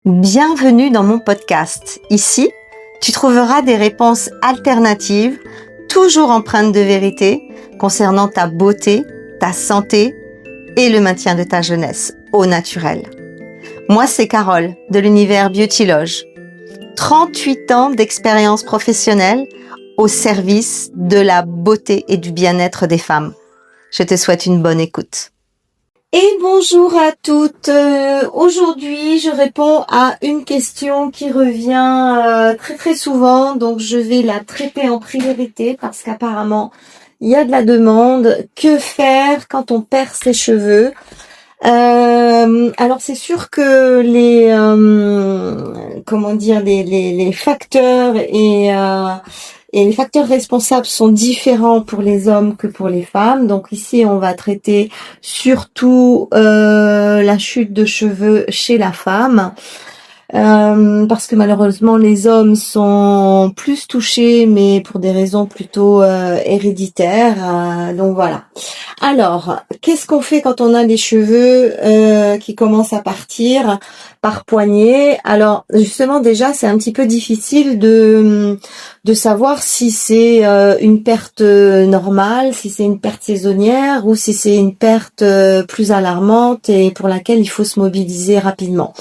Bienvenue dans mon podcast. Ici, tu trouveras des réponses alternatives, toujours empreintes de vérité, concernant ta beauté, ta santé et le maintien de ta jeunesse au naturel. Moi, c'est Carole de l'univers Beautyloge. 38 ans d'expérience professionnelle au service de la beauté et du bien-être des femmes. Je te souhaite une bonne écoute. Et bonjour à toutes. Aujourd'hui, je réponds à une question qui revient très souvent, donc je vais la traiter en priorité parce qu'apparemment, il y a de la demande. Que faire quand on perd ses cheveux? Alors c'est sûr que les facteurs et les facteurs responsables sont différents pour les hommes que pour les femmes. Donc ici, on va traiter surtout la chute de cheveux chez la femme. Parce que malheureusement les hommes sont plus touchés, mais pour des raisons plutôt héréditaires. Donc voilà. Alors, qu'est-ce qu'on fait quand on a des cheveux qui commencent à partir par poignée? Alors justement déjà c'est un petit peu difficile de savoir si c'est une perte normale, si c'est une perte saisonnière ou si c'est une perte plus alarmante et pour laquelle il faut se mobiliser rapidement.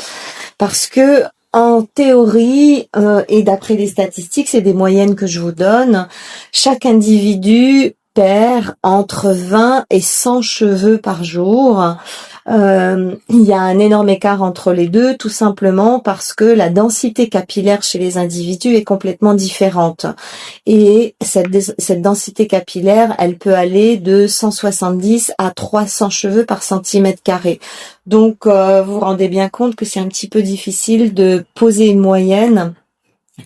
Parce que en théorie, et d'après les statistiques, c'est des moyennes que je vous donne, chaque individu perd entre 20 et 100 cheveux par jour. Il y a un énorme écart entre les deux, tout simplement parce que la densité capillaire chez les individus est complètement différente. Et cette densité capillaire, elle peut aller de 170 à 300 cheveux par centimètre carré. Donc, vous vous rendez bien compte que c'est un petit peu difficile de poser une moyenne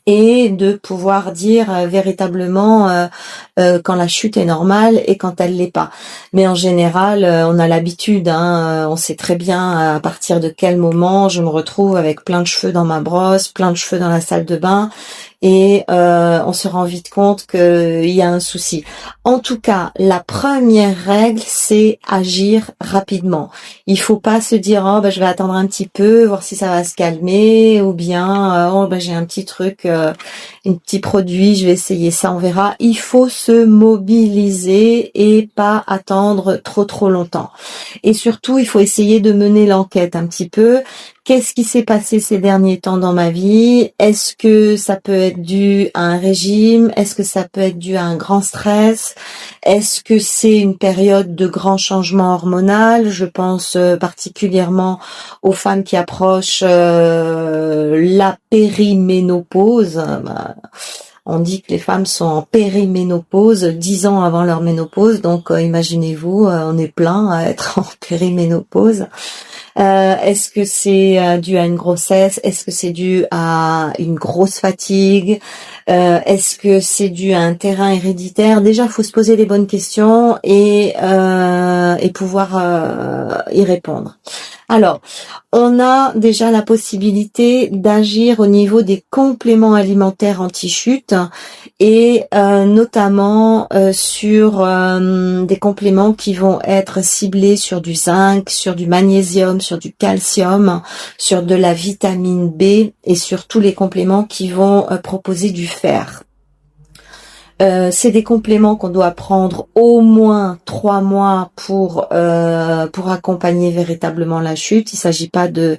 et de pouvoir dire véritablement quand la chute est normale et quand elle l'est pas. Mais en général, on a l'habitude, on sait très bien à partir de quel moment je me retrouve avec plein de cheveux dans ma brosse, plein de cheveux dans la salle de bain, et on se rend vite compte qu'il y a un souci. En tout cas, la première règle, c'est agir rapidement. Il faut pas se dire je vais attendre un petit peu, voir si ça va se calmer, ou bien j'ai un petit truc, un petit produit, je vais essayer ça, on verra. Il faut se mobiliser et pas attendre trop longtemps. Et surtout, il faut essayer de mener l'enquête un petit peu. Qu'est-ce qui s'est passé ces derniers temps dans ma vie? Est-ce que ça peut être dû à un régime? Est-ce que ça peut être dû à un grand stress? Est-ce que c'est une période de grand changement hormonal? Je pense particulièrement aux femmes qui approchent la périménopause. On dit que les femmes sont en périménopause 10 ans avant leur ménopause, donc imaginez-vous, on est plein à être en périménopause. Est-ce que c'est dû à une grossesse? Est-ce que c'est dû à une grosse fatigue? Est-ce que c'est dû à un terrain héréditaire? Déjà, il faut se poser les bonnes questions et pouvoir y répondre. Alors, on a déjà la possibilité d'agir au niveau des compléments alimentaires anti-chute et notamment sur des compléments qui vont être ciblés sur du zinc, sur du magnésium, sur du calcium, sur de la vitamine B et sur tous les compléments qui vont proposer du fer. C'est des compléments qu'on doit prendre au moins 3 mois pour accompagner véritablement la chute. Il s'agit pas de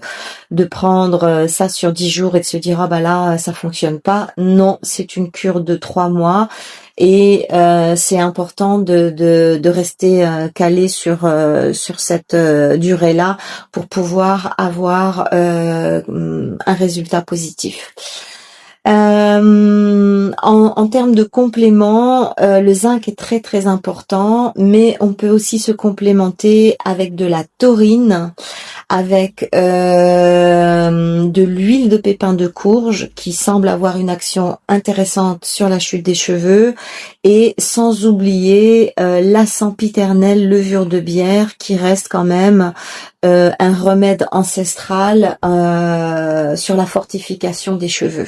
prendre ça sur 10 jours et de se dire là ça fonctionne pas. Non, c'est une cure de 3 mois et c'est important de rester calé sur cette durée-là pour pouvoir avoir un résultat positif. En termes de compléments, le zinc est très important, mais on peut aussi se complémenter avec de la taurine, avec de l'huile de pépins de courge qui semble avoir une action intéressante sur la chute des cheveux, et sans oublier la sempiternelle levure de bière qui reste quand même un remède ancestral sur la fortification des cheveux.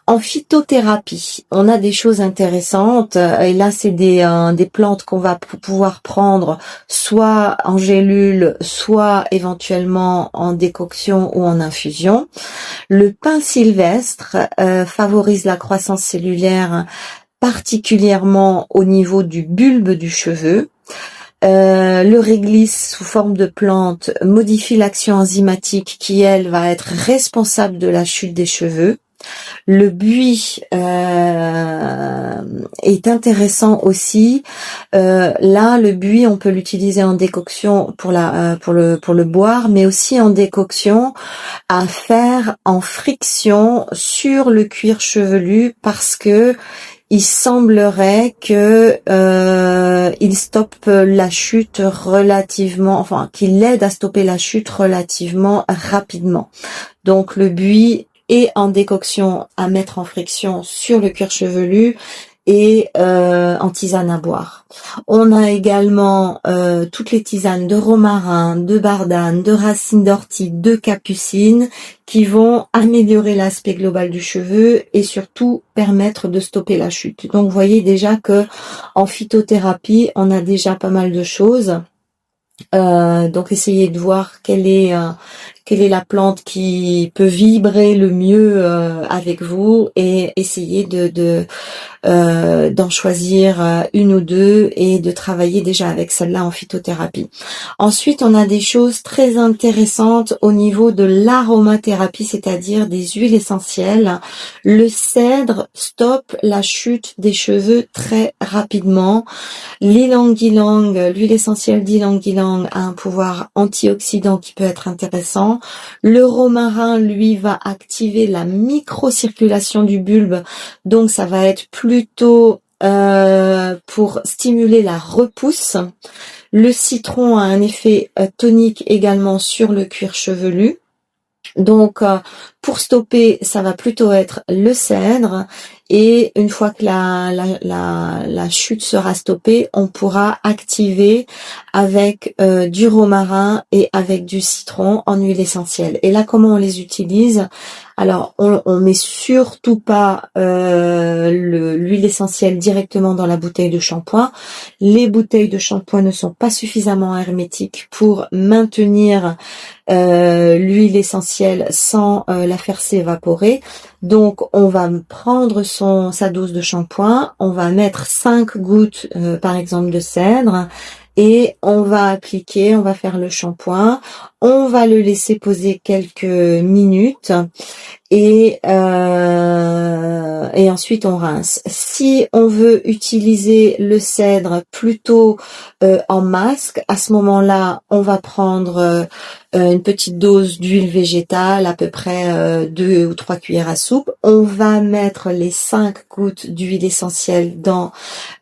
En phytothérapie, on a des choses intéressantes. Et là, c'est des plantes qu'on va pouvoir prendre soit en gélule, soit éventuellement en décoction ou en infusion. Le pin sylvestre favorise la croissance cellulaire, particulièrement au niveau du bulbe du cheveu. Le réglisse sous forme de plante modifie l'action enzymatique qui, elle, va être responsable de la chute des cheveux. Le buis est intéressant aussi. Là, le buis, on peut l'utiliser en décoction pour le boire, mais aussi en décoction à faire en friction sur le cuir chevelu, parce que il semblerait que il stoppe la chute relativement, enfin qu'il aide à stopper la chute relativement rapidement. Donc le buis est en décoction à mettre en friction sur le cuir chevelu et en tisane à boire. On a également toutes les tisanes de romarin, de bardane, de racines d'ortie, de capucine qui vont améliorer l'aspect global du cheveu et surtout permettre de stopper la chute. Donc vous voyez déjà que en phytothérapie, on a déjà pas mal de choses. Donc essayez de voir quelle est la plante qui peut vibrer le mieux avec vous, et essayez d'en choisir une ou deux et de travailler déjà avec celle-là en phytothérapie. Ensuite, on a des choses très intéressantes au niveau de l'aromathérapie, c'est-à-dire des huiles essentielles. Le cèdre stoppe la chute des cheveux très rapidement. L'ylang-ylang, l'huile essentielle d'ylang-ylang a un pouvoir antioxydant qui peut être intéressant. Le romarin, lui, va activer la microcirculation du bulbe, donc ça va être plutôt pour stimuler la repousse. Le citron a un effet tonique également sur le cuir chevelu. Donc, pour stopper, ça va plutôt être le cèdre. Et une fois que la chute sera stoppée, on pourra activer avec du romarin et avec du citron en huile essentielle. Et là, comment on les utilise? Alors, on met surtout pas l'huile essentielle directement dans la bouteille de shampoing. Les bouteilles de shampoing ne sont pas suffisamment hermétiques pour maintenir l'huile essentielle sans la faire s'évaporer. Donc, on va prendre sa dose de shampoing, on va mettre 5 gouttes, par exemple, de cèdre, et on va appliquer, on va faire le shampoing, on va le laisser poser quelques minutes, et ensuite on rince. Si on veut utiliser le cèdre plutôt en masque, à ce moment-là, on va prendre une petite dose d'huile végétale, à peu près 2 ou 3 cuillères à soupe. On va mettre les 5 gouttes d'huile essentielle dans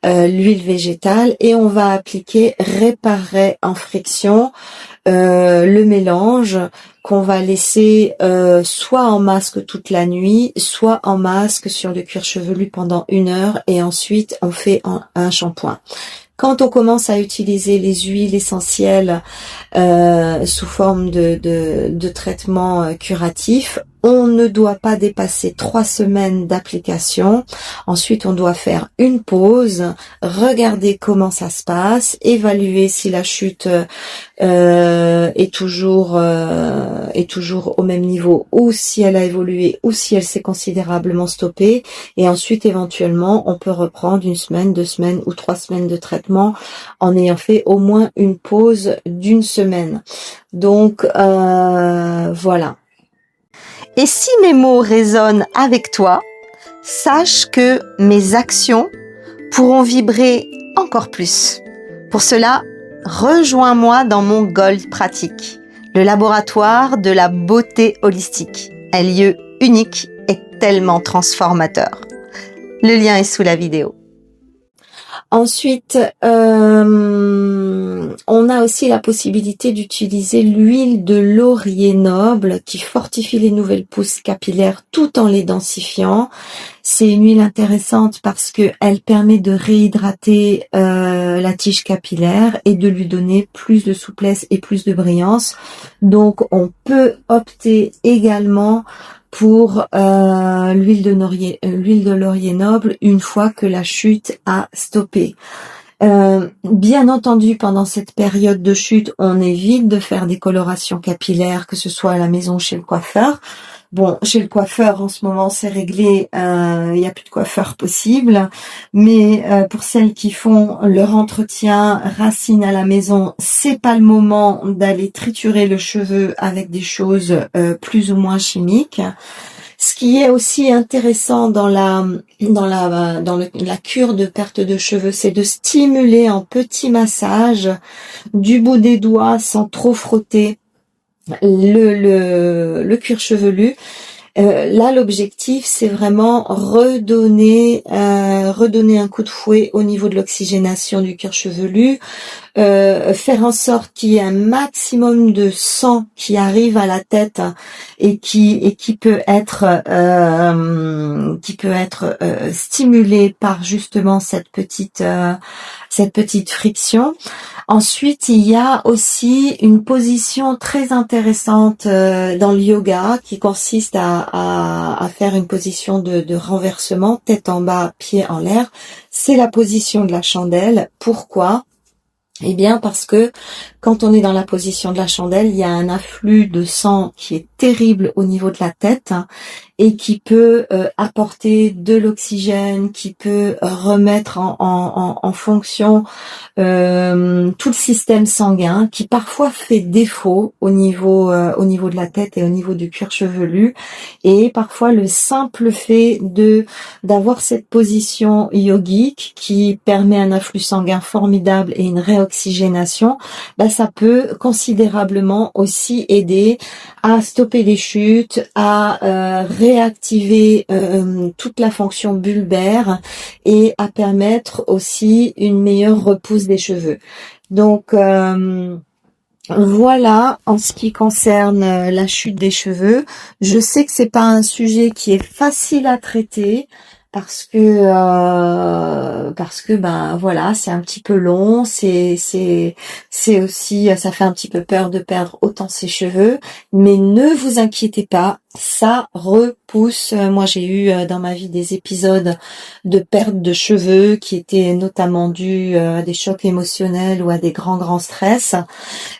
l'huile végétale et on va appliquer, réparer en friction le mélange qu'on va laisser soit en masque toute la nuit, soit en masque sur le cuir chevelu pendant 1 heure, et ensuite on fait un shampoing. Quand on commence à utiliser les huiles essentielles sous forme de traitement curatif, on ne doit pas dépasser 3 semaines d'application. Ensuite, on doit faire une pause, regarder comment ça se passe, évaluer si la chute est toujours au même niveau, ou si elle a évolué, ou si elle s'est considérablement stoppée. Et ensuite, éventuellement, on peut reprendre 1 semaine, 2 semaines ou 3 semaines de traitement en ayant fait au moins une pause d'1 semaine. Donc, voilà. Et si mes mots résonnent avec toi, sache que mes actions pourront vibrer encore plus. Pour cela, rejoins-moi dans mon Gold Pratique, le laboratoire de la beauté holistique, un lieu unique et tellement transformateur. Le lien est sous la vidéo. Ensuite, on a aussi la possibilité d'utiliser l'huile de laurier noble qui fortifie les nouvelles pousses capillaires tout en les densifiant. C'est une huile intéressante parce que elle permet de réhydrater la tige capillaire et de lui donner plus de souplesse et plus de brillance. Donc, on peut opter également pour l'huile de laurier noble une fois que la chute a stoppé. Bien entendu, pendant cette période de chute, on évite de faire des colorations capillaires, que ce soit à la maison ou chez le coiffeur. Bon, chez le coiffeur, en ce moment, c'est réglé, il n'y a plus de coiffeur possible. Mais pour celles qui font leur entretien racine à la maison, c'est pas le moment d'aller triturer le cheveu avec des choses plus ou moins chimiques. Ce qui est aussi intéressant dans la cure de perte de cheveux, c'est de stimuler en petits massages du bout des doigts sans trop frotter le cuir chevelu. Là, l'objectif, c'est vraiment redonner un coup de fouet au niveau de l'oxygénation du cuir chevelu, faire en sorte qu'il y ait un maximum de sang qui arrive à la tête et qui peut être stimulé par justement cette petite friction. Ensuite, il y a aussi une position très intéressante dans le yoga qui consiste à faire une position de renversement, tête en bas, pied en l'air. C'est la position de la chandelle. Pourquoi ? Eh bien, parce que quand on est dans la position de la chandelle, il y a un afflux de sang qui est terrible au niveau de la tête et qui peut apporter de l'oxygène, qui peut remettre en fonction tout le système sanguin, qui parfois fait défaut au niveau de la tête et au niveau du cuir chevelu. Et parfois, le simple fait d'avoir cette position yogique qui permet un afflux sanguin formidable et une réoxygénation, ça peut considérablement aussi aider à stopper les chutes, à réactiver toute la fonction bulbaire et à permettre aussi une meilleure repousse des cheveux. Donc voilà en ce qui concerne la chute des cheveux. Je sais que c'est pas un sujet qui est facile à traiter parce que voilà, c'est un petit peu long, c'est aussi, ça fait un petit peu peur de perdre autant ses cheveux, mais ne vous inquiétez pas, ça repousse. Moi, j'ai eu dans ma vie des épisodes de perte de cheveux qui étaient notamment dus à des chocs émotionnels ou à des grands stress.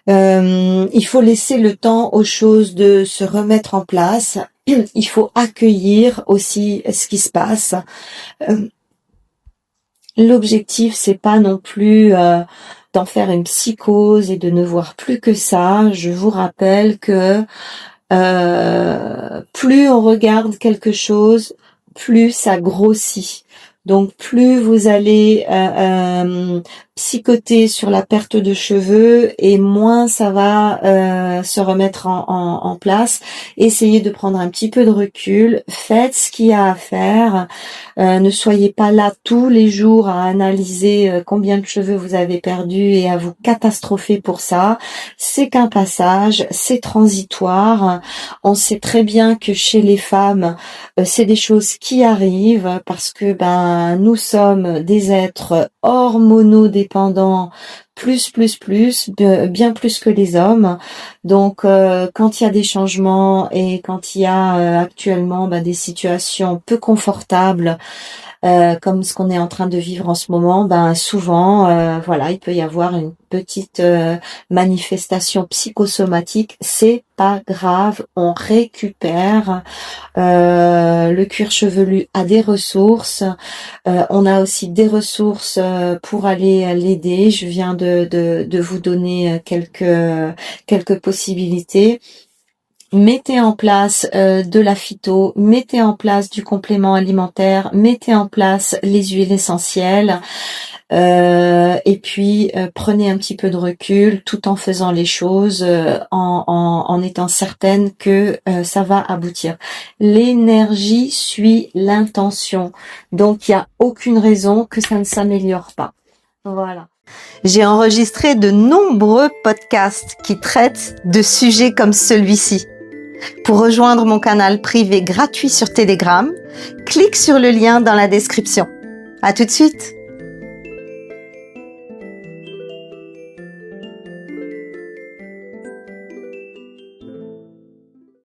Il faut laisser le temps aux choses de se remettre en place. Il faut accueillir aussi ce qui se passe. L'objectif, c'est pas non plus d'en faire une psychose et de ne voir plus que ça. Je vous rappelle que plus on regarde quelque chose, plus ça grossit. Donc plus vous allez psychoter sur la perte de cheveux et moins ça va se remettre en place. Essayez de prendre un petit peu de recul, faites ce qu'il y a à faire, ne soyez pas là tous les jours à analyser combien de cheveux vous avez perdu et à vous catastropher pour ça. C'est qu'un passage, c'est transitoire. On sait très bien que chez les femmes, c'est des choses qui arrivent parce que nous sommes des êtres hormonodépendants bien plus que les hommes. Donc quand il y a des changements et quand il y a actuellement des situations peu confortables comme ce qu'on est en train de vivre en ce moment, souvent il peut y avoir une petite manifestation psychosomatique. C'est pas grave, on récupère. Le cuir chevelu a des ressources. On a aussi des ressources pour aller l'aider. Je viens de vous donner quelques possibilités. Mettez en place de la phyto, mettez en place du complément alimentaire, mettez en place les huiles essentielles et puis prenez un petit peu de recul tout en faisant les choses en étant certaine que ça va aboutir. L'énergie suit l'intention, donc il n'y a aucune raison que ça ne s'améliore pas. Voilà. J'ai enregistré de nombreux podcasts qui traitent de sujets comme celui-ci. Pour rejoindre mon canal privé gratuit sur Telegram, clique sur le lien dans la description. À tout de suite!